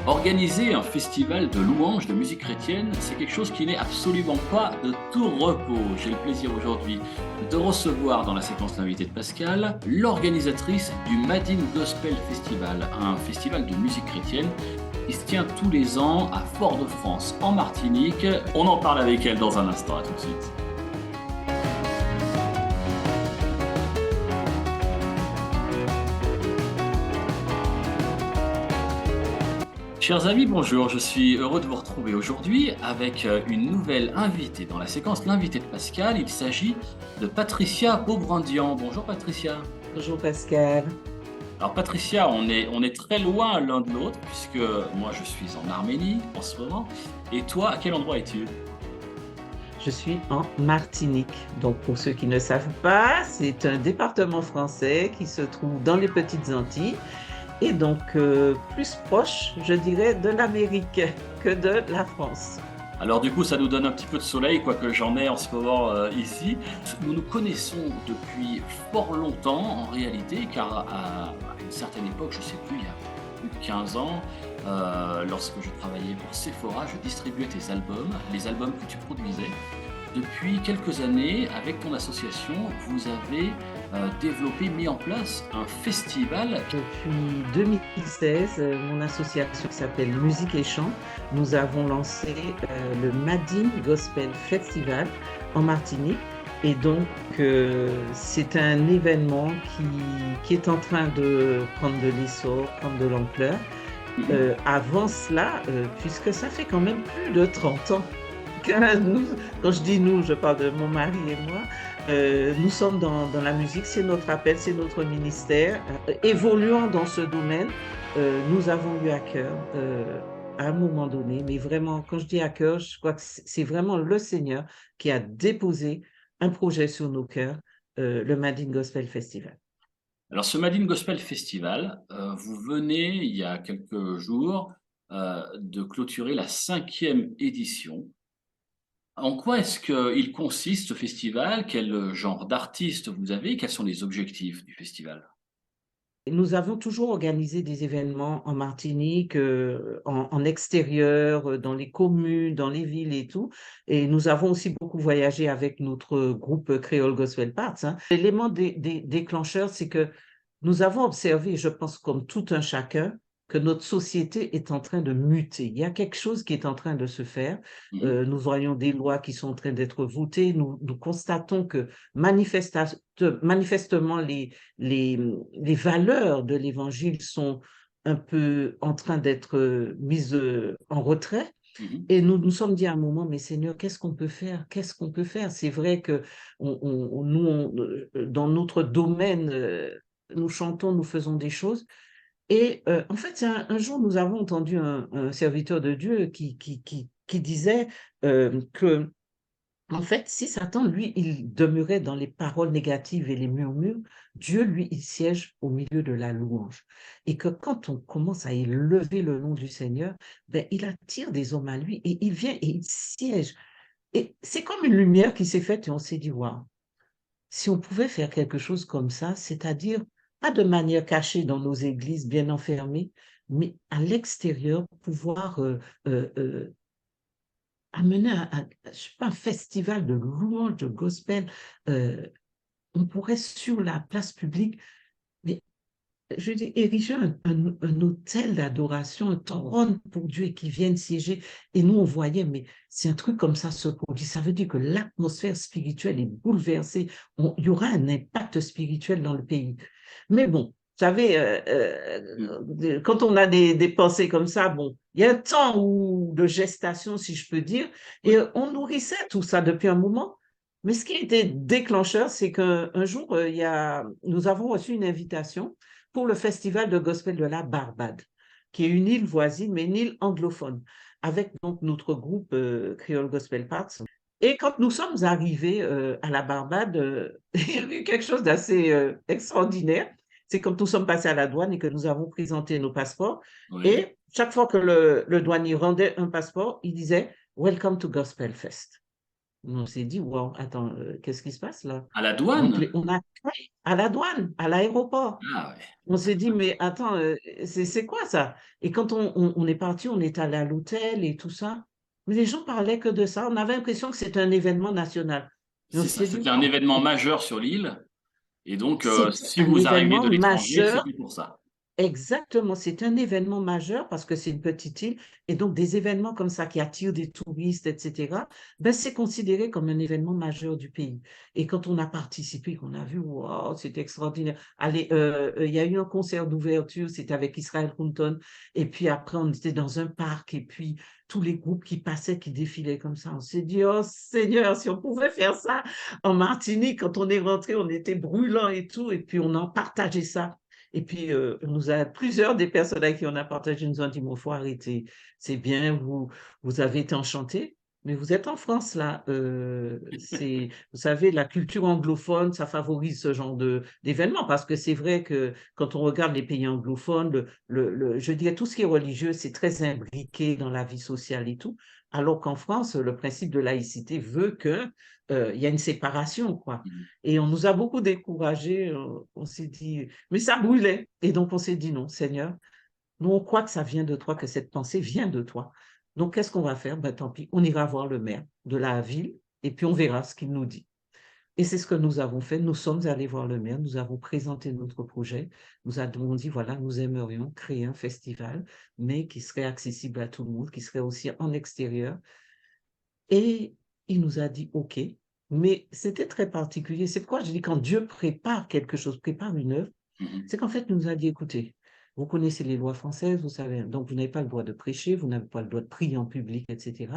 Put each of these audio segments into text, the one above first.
Organiser un festival de louanges de musique chrétienne, c'est quelque chose qui n'est absolument pas de tout repos. J'ai le plaisir aujourd'hui de recevoir dans la séquence L'invité de Pascal, l'organisatrice du Madin Gospel Festival, un festival de musique chrétienne qui se tient tous les ans à Fort-de-France, en Martinique. On en parle avec elle dans un instant, à tout de suite. Chers amis, bonjour, je suis heureux de vous retrouver aujourd'hui avec une nouvelle invitée dans la séquence L'invité de Pascal. Il s'agit de Patricia Beaubrandian. Bonjour Patricia. Bonjour Pascal. Alors Patricia, on est très loin l'un de l'autre puisque moi je suis en Arménie en ce moment. Et toi, à quel endroit es-tu? Je suis en Martinique. Donc pour ceux qui ne savent pas, c'est un département français qui se trouve dans les Petites Antilles et donc plus proche, je dirais, de l'Amérique que de la France. Alors du coup, ça nous donne un petit peu de soleil, quoique j'en ai en ce moment ici. Nous nous connaissons depuis fort longtemps en réalité, car à une certaine époque, je ne sais plus, il y a plus de 15 ans, lorsque je travaillais pour Sephora, je distribuais tes albums, les albums que tu produisais. Depuis quelques années, avec ton association, vous avez développé, mis en place un festival. Depuis 2016, mon association qui s'appelle Musique et Chant, nous avons lancé le Madin Gospel Festival en Martinique. Et donc, c'est un événement qui est en train de prendre de l'essor, prendre de l'ampleur. Avant cela, puisque ça fait quand même plus de 30 ans que nous, quand je dis nous, je parle de mon mari et moi, nous sommes dans la musique, c'est notre appel, c'est notre ministère. Évoluant dans ce domaine, nous avons eu à cœur, à un moment donné, mais vraiment, quand je dis à cœur, je crois que c'est vraiment le Seigneur qui a déposé un projet sur nos cœurs, le Madin Gospel Festival. Alors, ce Madin Gospel Festival, vous venez, il y a quelques jours, de clôturer la 5e édition. En quoi est-ce qu'il consiste, ce festival? Quel genre d'artistes vous avez? Quels sont les objectifs du festival? Nous avons toujours organisé des événements en Martinique, en extérieur, dans les communes, dans les villes et tout. Et nous avons aussi beaucoup voyagé avec notre groupe Creole Gospel Parts, hein. L'élément déclencheur, c'est que nous avons observé, je pense comme tout un chacun, que notre société est en train de muter. Il y a quelque chose qui est en train de se faire. Mhm. Nous voyons des lois qui sont en train d'être votées. Nous constatons que manifestement, les valeurs de l'Évangile sont un peu en train d'être mises en retrait. Mhm. Et nous nous sommes dit à un moment, mais Seigneur, qu'est-ce qu'on peut faire? Qu'est-ce qu'on peut faire? C'est vrai que dans notre domaine, nous chantons, nous faisons des choses. Et en fait, un jour, nous avons entendu un serviteur de Dieu qui disait que en fait, si Satan, lui, il demeurait dans les paroles négatives et les murmures, Dieu, lui, il siège au milieu de la louange. Et que quand on commence à élever le nom du Seigneur, ben, il attire des hommes à lui et il vient et il siège. Et c'est comme une lumière qui s'est faite et on s'est dit, waouh, si on pouvait faire quelque chose comme ça, c'est-à-dire pas de manière cachée dans nos églises bien enfermées, mais à l'extérieur, pouvoir amener je sais pas, un festival de louanges, de gospel, euh, on pourrait sur la place publique, mais je dis, ériger un hôtel d'adoration, un trône pour Dieu et qui vienne siéger. Et nous, on voyait, mais c'est un truc comme ça se produit. Ça veut dire que l'atmosphère spirituelle est bouleversée. Il y aura un impact spirituel dans le pays. Mais bon, vous savez, quand on a des pensées comme ça, bon, il y a un temps de gestation, si je peux dire, et Oui. on nourrissait tout ça depuis un moment. Mais ce qui a été déclencheur, c'est qu'un jour, nous avons reçu une invitation pour le festival de gospel de la Barbade, qui est une île voisine, mais une île anglophone, avec donc notre groupe Creole Gospel Parts. Et quand nous sommes arrivés à la Barbade, il y a eu quelque chose d'assez extraordinaire. C'est quand nous sommes passés à la douane et que nous avons présenté nos passeports. Oui. Et chaque fois que le douanier rendait un passeport, il disait Welcome to Gospel Fest. On s'est dit, wow, attends, qu'est-ce qui se passe là? À la Donc, douane? on a à la douane, à l'aéroport. Ah ouais. On s'est dit, mais attends, c'est quoi ça? Et quand on est parti, on est allé à l'hôtel et tout ça. Mais les gens parlaient que de ça. On avait l'impression que c'était un événement national. Et on C'est ça, s'est dit, c'était un wow, événement majeur sur l'île. Et donc, c'était si un vous arriviez événement de l'étranger, majeur. c'était pour ça. Exactement, c'est un événement majeur parce que c'est une petite île et donc des événements comme ça qui attirent des touristes, etc., ben, c'est considéré comme un événement majeur du pays. Et quand on a participé, qu'on a vu, wow, c'était extraordinaire. Allez, il y a eu un concert d'ouverture, c'était avec Israël Houghton, et puis après on était dans un parc et puis tous les groupes qui passaient, qui défilaient comme ça, on s'est dit, oh Seigneur, si on pouvait faire ça en Martinique, quand on est rentré, on était brûlants et tout, et puis on en partageait ça. Et puis, plusieurs des personnes avec qui on a partagé nous ont dit, il faut arrêter. C'est bien, vous avez été enchantés, mais vous êtes en France, là. Vous savez, la culture anglophone, ça favorise ce genre d'événements, parce que c'est vrai que quand on regarde les pays anglophones, je dirais tout ce qui est religieux, c'est très imbriqué dans la vie sociale et tout, alors qu'en France, le principe de laïcité veut que, il y a une séparation, quoi. Et on nous a beaucoup découragés. On s'est dit, mais ça brûlait. Et donc, on s'est dit, non, Seigneur, nous, on croit que ça vient de toi, que cette pensée vient de toi. Donc, qu'est-ce qu'on va faire? Ben, tant pis, on ira voir le maire de la ville et puis on verra ce qu'il nous dit. Et c'est ce que nous avons fait. Nous sommes allés voir le maire, nous avons présenté notre projet. Nous avons dit, voilà, nous aimerions créer un festival, mais qui serait accessible à tout le monde, qui serait aussi en extérieur. Et il nous a dit, OK, mais c'était très particulier. C'est pourquoi je dis quand Dieu prépare quelque chose, prépare une œuvre, Mhm. c'est qu'en fait, il nous a dit, écoutez, vous connaissez les lois françaises, vous savez, donc vous n'avez pas le droit de prêcher, vous n'avez pas le droit de prier en public, etc.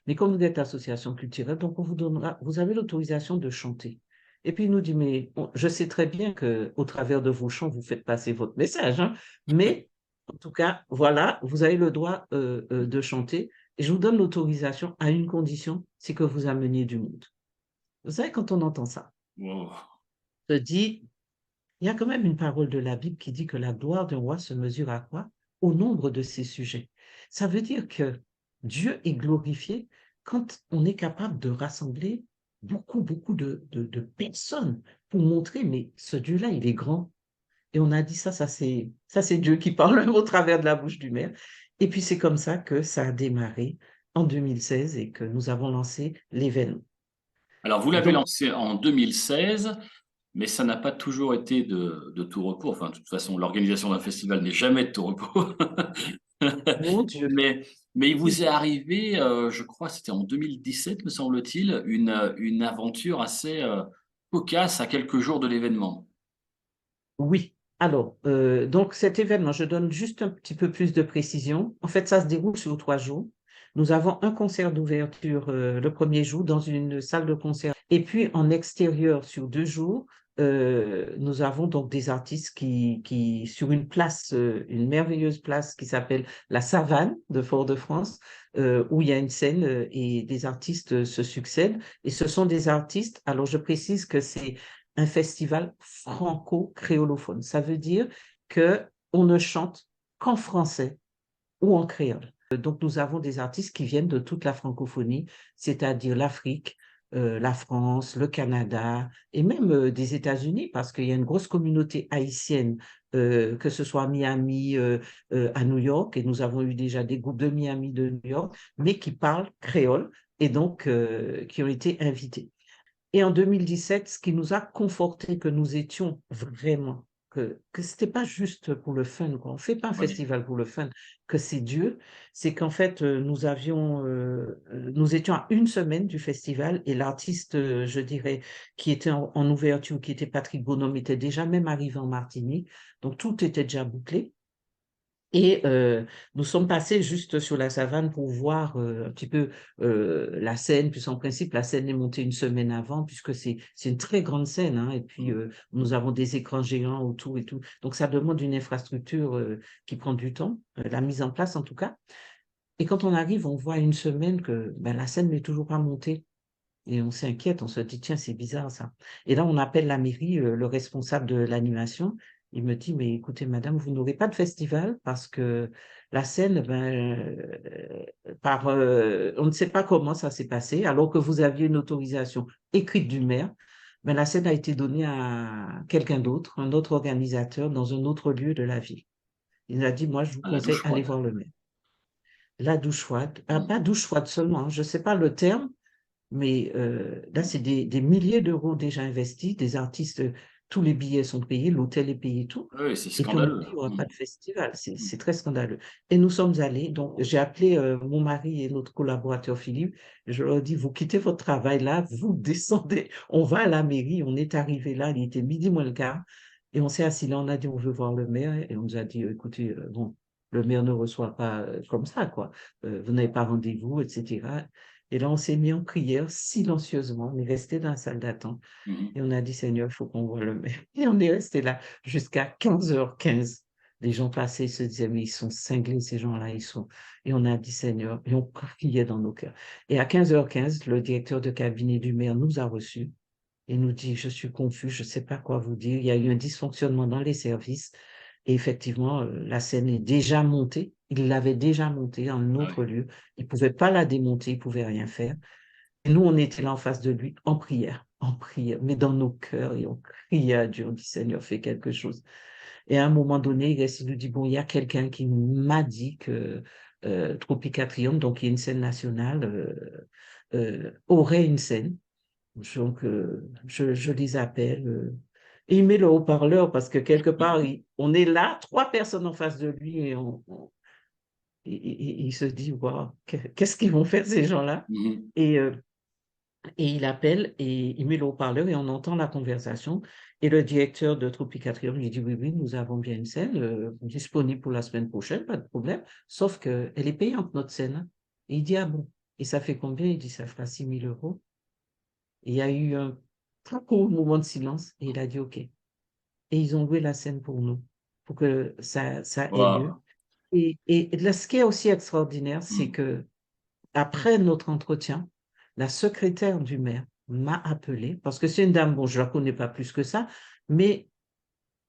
Mais comme vous êtes association culturelle, donc on vous donnera, vous avez l'autorisation de chanter. Et puis il nous dit, mais je sais très bien que au travers de vos chants, vous faites passer votre message, hein, mais en tout cas, voilà, vous avez le droit de chanter. Et je vous donne l'autorisation à une condition, c'est que vous ameniez du monde. Vous savez, quand on entend ça, Wow. on se dit, il y a quand même une parole de la Bible qui dit que la gloire d'un roi se mesure à quoi? Au nombre de ses sujets. Ça veut dire que Dieu est glorifié quand on est capable de rassembler beaucoup de personnes pour montrer, mais ce Dieu-là, il est grand. Et on a dit ça c'est Dieu qui parle au travers de la bouche du maire. Et puis c'est comme ça que ça a démarré en 2016 et que nous avons lancé l'événement. Alors, vous Et l'avez donc, lancé en 2016, mais ça n'a pas toujours été de tout repos. Enfin, de toute façon, l'organisation d'un festival n'est jamais de tout repos. mon Dieu, Mais, mais il vous est arrivé, je crois, c'était en 2017, me semble-t-il, une aventure assez cocasse à quelques jours de l'événement. oui. Alors, donc cet événement, je donne juste un petit peu plus de précision. En fait, ça se déroule sur 3 jours. Nous avons un concert d'ouverture le premier jour dans une salle de concert. Et puis en extérieur sur 2 jours, nous avons donc des artistes sur une place, une merveilleuse place qui s'appelle la Savane de Fort-de-France, où il y a une scène et des artistes se succèdent. Et ce sont des artistes, alors je précise que c'est un festival franco-créolophone. Ça veut dire que on ne chante qu'en français ou en créole. Donc, nous avons des artistes qui viennent de toute la francophonie, c'est-à-dire l'Afrique, la France, le Canada et même des États-Unis, parce qu'il y a une grosse communauté haïtienne, que ce soit à Miami, à New York, et nous avons eu déjà des groupes de Miami, de New York, mais qui parlent créole et donc qui ont été invités. Et en 2017, ce qui nous a conforté que nous étions vraiment, que ce n'était pas juste pour le fun, quoi. On ne fait pas un Oui. festival pour le fun, que c'est Dieu, c'est qu'en fait, nous étions à une semaine du festival et l'artiste, je dirais, qui était en ouverture, qui était Patrick Bonhomme, était déjà même arrivé en Martinique. Donc, tout était déjà bouclé. Et nous sommes passés juste sur la savane pour voir un petit peu la scène, puisqu'en principe, la scène est montée une semaine avant, puisque c'est une très grande scène, hein, et puis nous avons des écrans géants autour et tout. Donc, ça demande une infrastructure qui prend du temps, la mise en place en tout cas. Et quand on arrive, on voit une semaine que ben, la scène n'est toujours pas montée. Et on s'inquiète, on se dit, tiens, c'est bizarre ça. Et là, on appelle la mairie, le responsable de l'animation, Il me dit, mais écoutez, madame, vous n'aurez pas de festival parce que la scène, on ne sait pas comment ça s'est passé, alors que vous aviez une autorisation écrite du maire, la scène a été donnée à quelqu'un d'autre, un autre organisateur dans un autre lieu de la ville. Il a dit, moi, je vous À la douche conseille, allez froide. voir le maire. La douche froide, Mm. pas douche froide seulement, hein, je ne sais pas le terme, mais là, c'est des milliers d'euros déjà investis, des artistes, tous les billets sont payés, l'hôtel est payé, tout. Oui, c'est Et puis on nous dit, scandaleux. il n'y aura Mm. pas de festival. C'est Mm. c'est très scandaleux. Et nous sommes allés, donc j'ai appelé mon mari et notre collaborateur Philippe. Je leur ai dit, vous quittez votre travail là, vous descendez, on va à la mairie. On est arrivé là, il était midi moins le quart. Et on s'est assis là, on a dit, on veut voir le maire. Et on nous a dit, écoutez, bon, le maire ne reçoit pas comme ça, quoi. Vous n'avez pas rendez-vous, etc. Et là, on s'est mis en prière silencieusement. On est resté dans la salle d'attente Mm. et on a dit, Seigneur, il faut qu'on voit le maire. Et on est resté là jusqu'à 15h15. Les gens passaient, ils se disaient, mais ils sont cinglés, ces gens-là, ils sont. Et on a dit, Seigneur, et on criait dans nos cœurs. Et à 15h15, le directeur de cabinet du maire nous a reçus et nous dit, je suis confus, je ne sais pas quoi vous dire. Il y a eu un dysfonctionnement dans les services. Et effectivement, la scène est déjà montée. Il l'avait déjà montée dans un Ah autre oui. lieu. Il ne pouvait pas la démonter, il ne pouvait rien faire. Et nous, on était là en face de lui, en prière, mais dans nos cœurs, et on criait à Dieu, on dit, Seigneur, fais quelque chose. Et à un moment donné, il nous dit, bon, il y a quelqu'un qui m'a dit que Tropicatrium, donc qui est une scène nationale, aurait une scène. Donc, je les appelle. Et il met le haut-parleur parce que quelque part, on est là, trois personnes en face de lui, et il se dit, wow, qu'est-ce qu'ils vont faire ces gens-là? Mhm. Et, euh, et il appelle et il met le haut-parleur et on entend la conversation. Et le directeur de Tropicatrium lui dit, oui, oui, nous avons bien une scène disponible pour la semaine prochaine, pas de problème, sauf qu'elle est payante, notre scène, hein. Et il dit, ah bon, et ça fait combien? Il dit, ça fera 6 000 euros. Et il y a eu un très court moment de silence et il a dit, OK. Et ils ont loué la scène pour nous, pour que ça ait lieu. Wow. Et là, ce qui est aussi extraordinaire, c'est Mm. que après notre entretien, la secrétaire du maire m'a appelé, parce que c'est une dame, bon, je ne la connais pas plus que ça, mais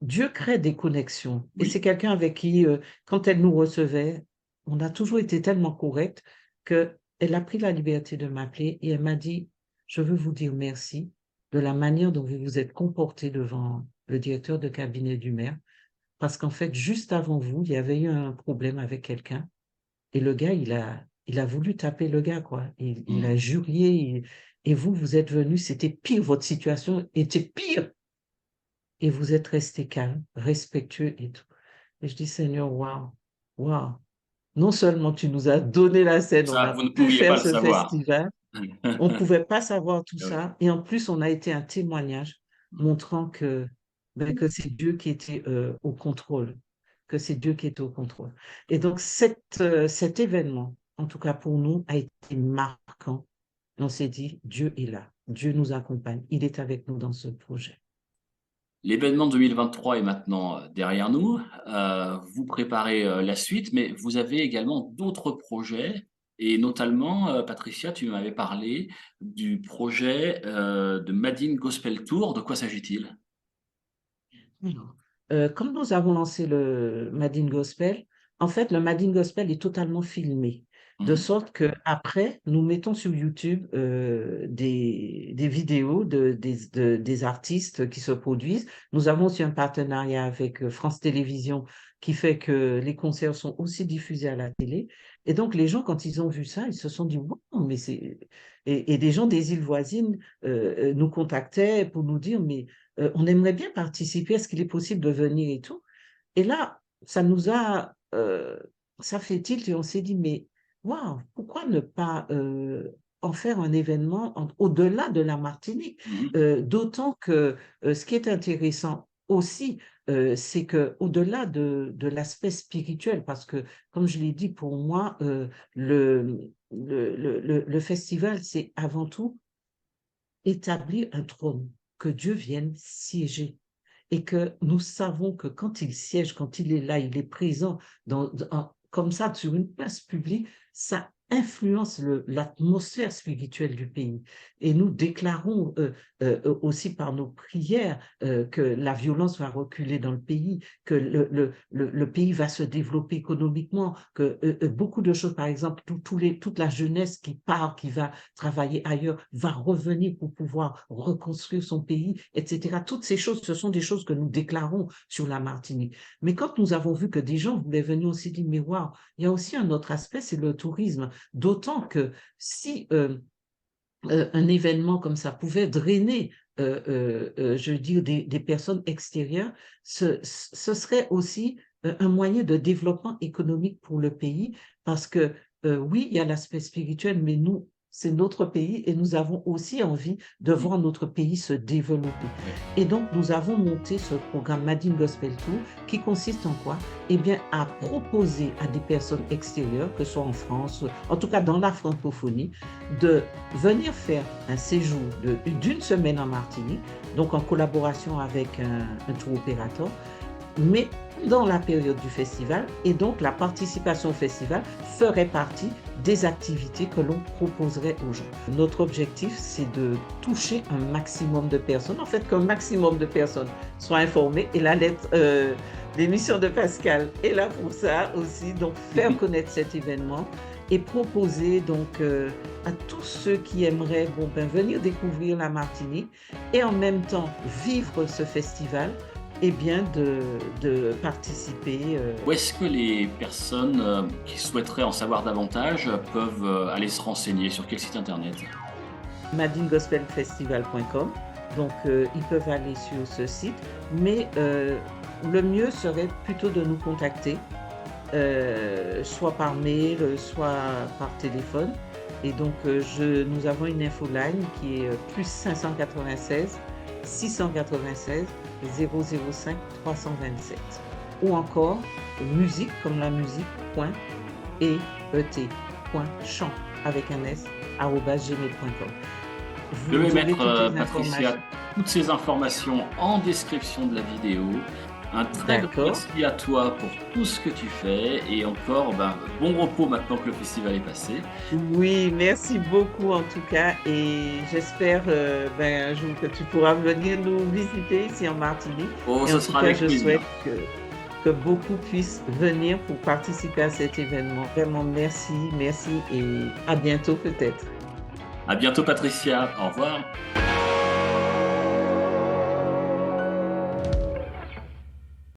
Dieu crée des connexions. Et c'est Oui. quelqu'un avec qui, quand elle nous recevait, on a toujours été tellement correct qu'elle a pris la liberté de m'appeler et elle m'a dit, je veux vous dire merci de la manière dont vous vous êtes comporté devant le directeur de cabinet du maire, parce qu'en fait, juste avant vous, il y avait eu un problème avec quelqu'un et le gars, il a voulu taper le gars, quoi. Il a Mm. jurié et vous, vous êtes venu, c'était pire, votre situation était pire et vous êtes resté calme, respectueux et tout. Et je dis, Seigneur, waouh, waouh. Non seulement tu nous as donné la scène, on Ça, a vous ne pu pouviez pas faire le ce savoir. festival, on ne pouvait pas savoir tout Oui. ça. Et en plus, on a été un témoignage Mm. montrant que c'est Dieu qui était au contrôle, que c'est Dieu qui était au contrôle. Et donc, cet événement, en tout cas pour nous, a été marquant. On s'est dit, Dieu est là, Dieu nous accompagne, il est avec nous dans ce projet. L'événement 2023 est maintenant derrière nous. Vous préparez la suite, mais vous avez également d'autres projets. Et notamment, Patricia, tu m'avais parlé du projet de Madine Gospel Tour. De quoi s'agit-il? Alors, comme nous avons lancé le Madin Gospel, en fait, le Madin Gospel est totalement filmé, de Mhm. sorte que après, nous mettons sur YouTube des vidéos des artistes qui se produisent. Nous avons aussi un partenariat avec France Télévisions qui fait que les concerts sont aussi diffusés à la télé. Et donc, les gens, quand ils ont vu ça, ils se sont dit, wow, mais c'est... Et des gens des îles voisines nous contactaient pour nous dire, mais on aimerait bien participer, est-ce qu'il est possible de venir et tout? Et là, ça fait tilt et on s'est dit, mais waouh, pourquoi ne pas en faire un événement au-delà de la Martinique? Mhm. D'autant que ce qui est intéressant aussi, c'est que au-delà de l'aspect spirituel, parce que comme je l'ai dit, pour moi, le festival, c'est avant tout établir un trône, que Dieu vienne siéger. Et que nous savons que quand il siège, quand il est là, il est présent comme ça sur une place publique, ça influence l'atmosphère spirituelle du pays. Et nous déclarons aussi par nos prières que la violence va reculer dans le pays, que le pays va se développer économiquement, que beaucoup de choses, par exemple, toute la jeunesse qui part, qui va travailler ailleurs, va revenir pour pouvoir reconstruire son pays, etc. Toutes ces choses, ce sont des choses que nous déclarons sur la Martinique. Mais quand nous avons vu que des gens voulaient venir, on s'est dit, mais waouh, il y a aussi un autre aspect, c'est le tourisme. D'autant que si un événement comme ça pouvait drainer, je veux dire, des personnes extérieures, ce serait aussi un moyen de développement économique pour le pays, parce que oui, il y a l'aspect spirituel, mais nous, c'est notre pays et nous avons aussi envie de voir notre pays se développer. Et donc, nous avons monté ce programme Madine Gospel Tour qui consiste en quoi? Eh bien, à proposer à des personnes extérieures, que ce soit en France, en tout cas dans la francophonie, de venir faire un séjour d'une semaine en Martinique, donc en collaboration avec un tour opérateur, mais dans la période du festival, et donc la participation au festival ferait partie des activités que l'on proposerait aux gens. Notre objectif, c'est de toucher un maximum de personnes, en fait qu'un maximum de personnes soient informées, et la lettre, l'émission de Pascal est là pour ça aussi, donc faire connaître cet événement et proposer donc à tous ceux qui aimeraient venir découvrir la Martinique et en même temps vivre ce festival, eh bien de participer. Où est-ce que les personnes qui souhaiteraient en savoir davantage peuvent aller se renseigner? Sur quel site internet? madinegospelfestival.com. Donc, ils peuvent aller sur ce site, mais le mieux serait plutôt de nous contacter, soit par mail, soit par téléphone. Et donc, nous avons une infoline qui est plus 596 696 005 327, ou encore musique comme la musique .et.chant avec un s @gmail.com. Je vais mettre, Patricia, toutes ces informations en description de la vidéo. Un très grand merci à toi pour tout ce que tu fais et encore bon repos maintenant que le festival est passé. Oui, merci beaucoup en tout cas et j'espère un jour que tu pourras venir nous visiter ici en Martinique. Oh, et ce en sera tout cas, avec je plaisir. souhaite que beaucoup puissent venir pour participer à cet événement. Vraiment merci et à bientôt peut-être. À bientôt, Patricia. Au revoir.